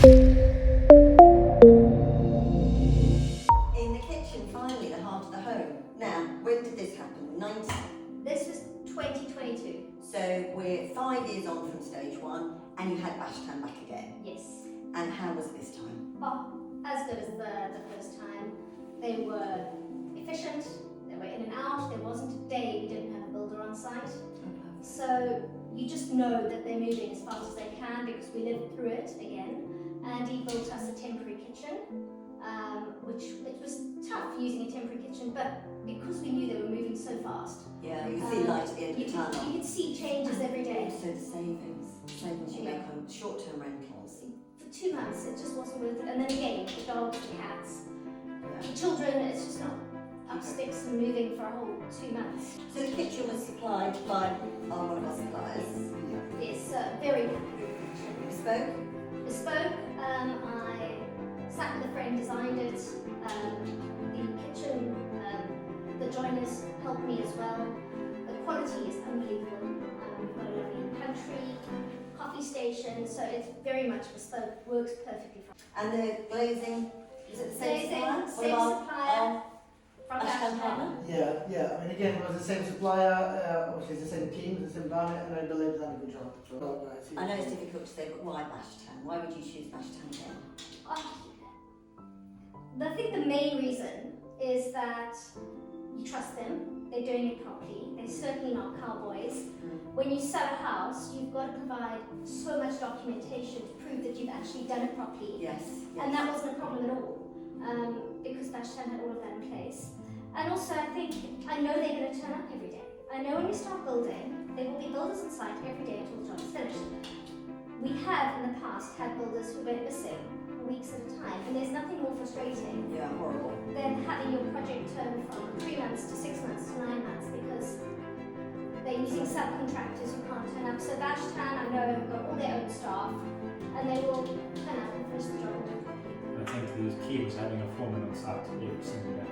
In the kitchen, finally, the heart of the home. Now, when did this happen? This was 2022. So we're 5 years on from stage one, and you had Bashtan back again. Yes. And how was it this time? Oh, as good as the first time. They were efficient, they were in and out, there wasn't a day we didn't have a builder on site. So you just know that they're moving as fast as they can because we lived through it again. And he built us a temporary kitchen, which it was tough using a temporary kitchen, but because we knew they were moving so fast. Yeah, you could see light at the end of the tunnel. You could see changes every day. So the savings you make on short-term rentals. For 2 months, it just wasn't worth it. And then again, the dogs, the cats, Yeah. the children, it's just not up sticks and moving for a whole 2 months. So the kitchen was supplied by one of our suppliers. It's very happy. Bespoke? Bespoke. I sat with a friend, designed it. The kitchen, the joiners helped me as well. The quality is unbelievable. We've got a lovely pantry, coffee station, so it's very much bespoke, works perfectly fine. And the glazing, is it the same supplier? Same supplier from Bashtan Bashtan. partner? Yeah. I mean, again, it was the same supplier, obviously the same team, the same environment, and I believe they've done a good job. So, I know it's difficult to say, but why Bashtan? Why would you choose Bashtan again? I think the main reason is that you trust them, they're doing it properly, they're certainly not cowboys. When you sell a house, you've got to provide so much documentation to prove that you've actually done it properly. Yes. And that wasn't a problem at all, because Bashtan had all of that in place. And also I know they're going to turn up every day. I know when we start building, there will be builders on site every day until the job is finished. We have in the past had builders who went missing for weeks at a time, and there's nothing more frustrating Yeah, horrible. than having your project turn from 3 months to 6 months to 9 months because they're using subcontractors who can't turn up. So Bashtan, I know, have got all their own staff, and they will turn up and finish the job and do it properly. I think the key was having a foreman on site every single day.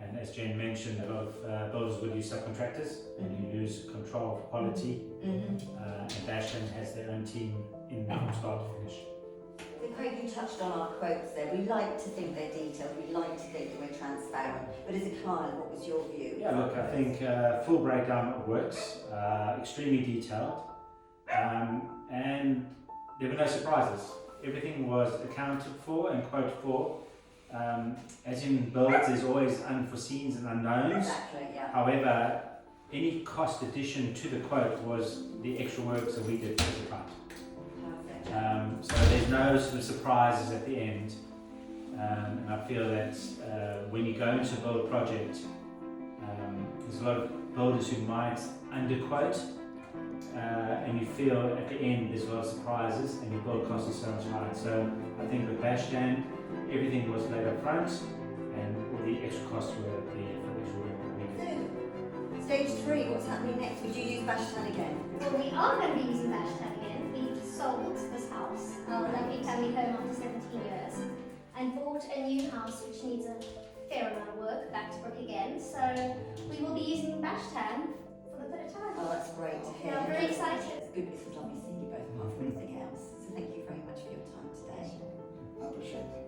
And as Jane mentioned, a lot of builders would use subcontractors, and you lose control of quality. And Bashtan has their own team in from start to finish. So Craig, you touched on our quotes there. We like to think they're detailed, we like to think that we're transparent. But as a client, what was your view? Yeah, look, I think full breakdown of works, extremely detailed, and there were no surprises. Everything was accounted for and quoted for. As in builds, there's always unforeseens and unknowns. Exactly, yeah. However, any cost addition to the quote was the extra works that we did for the client. Perfect. So there's no sort of surprises at the end. And I feel that when you go into a build project, there's a lot of builders who might underquote, and you feel at the end there's a lot of surprises and your build cost is so much higher. So I think with Bashtan, everything was laid up front and all the extra costs were there for the extra work that we did. So, stage 3, what's happening next? Would you use Bashtan again? Well, we are going to be using Bashtan again. We've sold this house, our lovely family home, after 17 years, and bought a new house which needs a fair amount of work, back to brick again. So we will be using Bashtan for the third time. Oh, that's great to hear. Yeah, I'm very excited. It's good, it's lovely seeing you both apart from anything else. So thank you very much for your time today. I appreciate it.